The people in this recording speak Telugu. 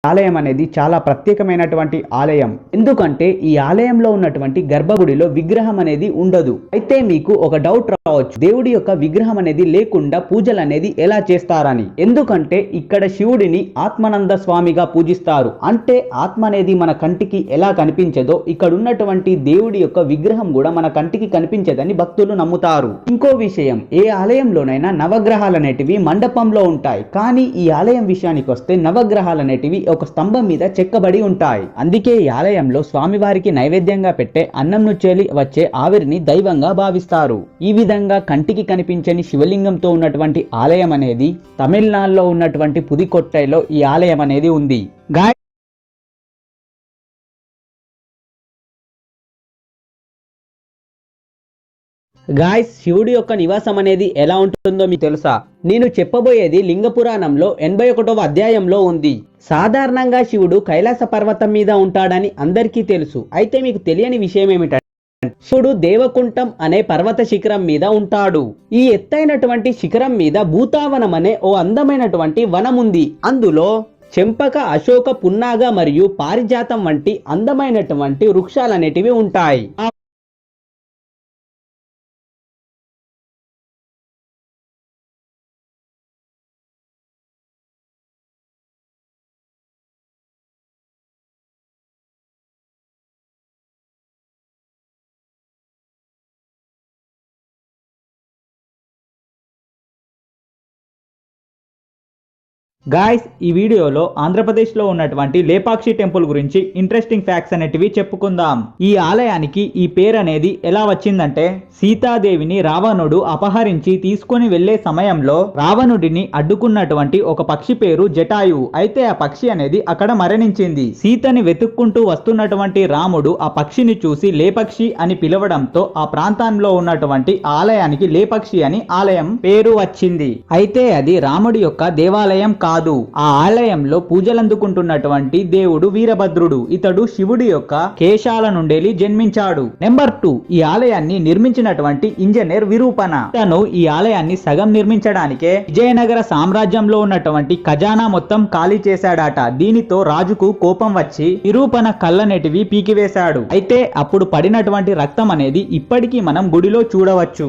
ఆలయం అనేది చాలా ప్రత్యేకమైనటువంటి ఆలయం. ఎందుకంటే ఈ ఆలయంలో ఉన్నటువంటి గర్భగుడిలో విగ్రహం అనేది ఉండదు. అయితే మీకు ఒక డౌట్ రావచ్చు, దేవుడి యొక్క విగ్రహం అనేది లేకుండా పూజలు అనేది ఎలా చేస్తారని. ఎందుకంటే ఇక్కడ శివుడిని ఆత్మానంద స్వామిగా పూజిస్తారు. అంటే ఆత్మ అనేది మన కంటికి ఎలా కనిపించదో ఇక్కడ ఉన్నటువంటి దేవుడి యొక్క విగ్రహం కూడా మన కంటికి కనిపించదని భక్తులు నమ్ముతారు. ఇంకో విషయం, ఏ ఆలయంలోనైనా నవగ్రహాలు అనేటివి మండపంలో ఉంటాయి. కానీ ఈ ఆలయం విషయానికి వస్తే నవగ్రహాలు అనేటివి ఒక స్తంభం మీద చెక్కబడి ఉంటాయి. అందుకే ఈ ఆలయంలో స్వామివారికి నైవేద్యంగా పెట్టే అన్నం నుంచి వచ్చే ఆవిరిని దైవంగా భావిస్తారు. ఈ విధంగా కంటికి కనిపించని శివలింగంతో ఉన్నటువంటి ఆలయం అనేది తమిళనాడులో ఉన్నటువంటి పుదుకొట్టైలో ఈ ఆలయం అనేది ఉంది. గాయ్స్, శివుడి యొక్క నివాసం అనేది ఎలా ఉంటుందో మీకు తెలుసా? నేను చెప్పబోయేది లింగ పురాణంలో 81వ అధ్యాయంలో ఉంది. సాధారణంగా శివుడు కైలాస పర్వతం మీద ఉంటాడని అందరికీ తెలుసు. అయితే మీకు తెలియని విషయం ఏమిటంటే శివుడు దేవకుంఠం అనే పర్వత శిఖరం మీద ఉంటాడు. ఈ ఎత్తైనటువంటి శిఖరం మీద భూతావనం అనే ఓ అందమైనటువంటి వనం ఉంది. అందులో చెంపక, అశోక, పున్నాగ మరియు పారిజాతం వంటి అందమైనటువంటి వృక్షాలనేటివి ఉంటాయి. గాయ్స్, ఈ వీడియోలో ఆంధ్రప్రదేశ్లో ఉన్నటువంటి లేపాక్షి టెంపుల్ గురించి ఇంట్రెస్టింగ్ ఫ్యాక్ట్స్ అనేటివి చెప్పుకుందాం. ఈ ఆలయానికి ఈ పేరు అనేది ఎలా వచ్చిందంటే, సీతాదేవిని రావణుడు అపహరించి తీసుకొని వెళ్లే సమయంలో రావణుడిని అడ్డుకున్నటువంటి ఒక పక్షి పేరు జటాయువు. అయితే ఆ పక్షి అనేది అక్కడ మరణించింది. సీతని వెతుక్కుంటూ వస్తున్నటువంటి రాముడు ఆ పక్షిని చూసి లేపక్షి అని పిలవడంతో ఆ ప్రాంతంలో ఉన్నటువంటి ఆలయానికి లేపక్షి అని ఆలయం పేరు వచ్చింది. అయితే అది రాముడి యొక్క దేవాలయం కాదు. ఆ ఆలయంలో పూజలందుకుంటున్నటువంటి దేవుడు వీరభద్రుడు. ఇతడు శివుడి యొక్క కేశాల నుండి జన్మించాడు. నెంబర్ 2, ఈ ఆలయాన్ని నిర్మించినటువంటి ఇంజనీర్ విరూపణ. తను ఈ ఆలయాన్ని సగం నిర్మించడానికే విజయనగర సామ్రాజ్యంలో ఉన్నటువంటి ఖజానా మొత్తం ఖాళీ చేశాడట. దీనితో రాజుకు కోపం వచ్చి విరూపణ కళ్ళనేటివి పీకివేశాడు. అయితే అప్పుడు పడినటువంటి రక్తం అనేది ఇప్పటికీ మనం గుడిలో చూడవచ్చు.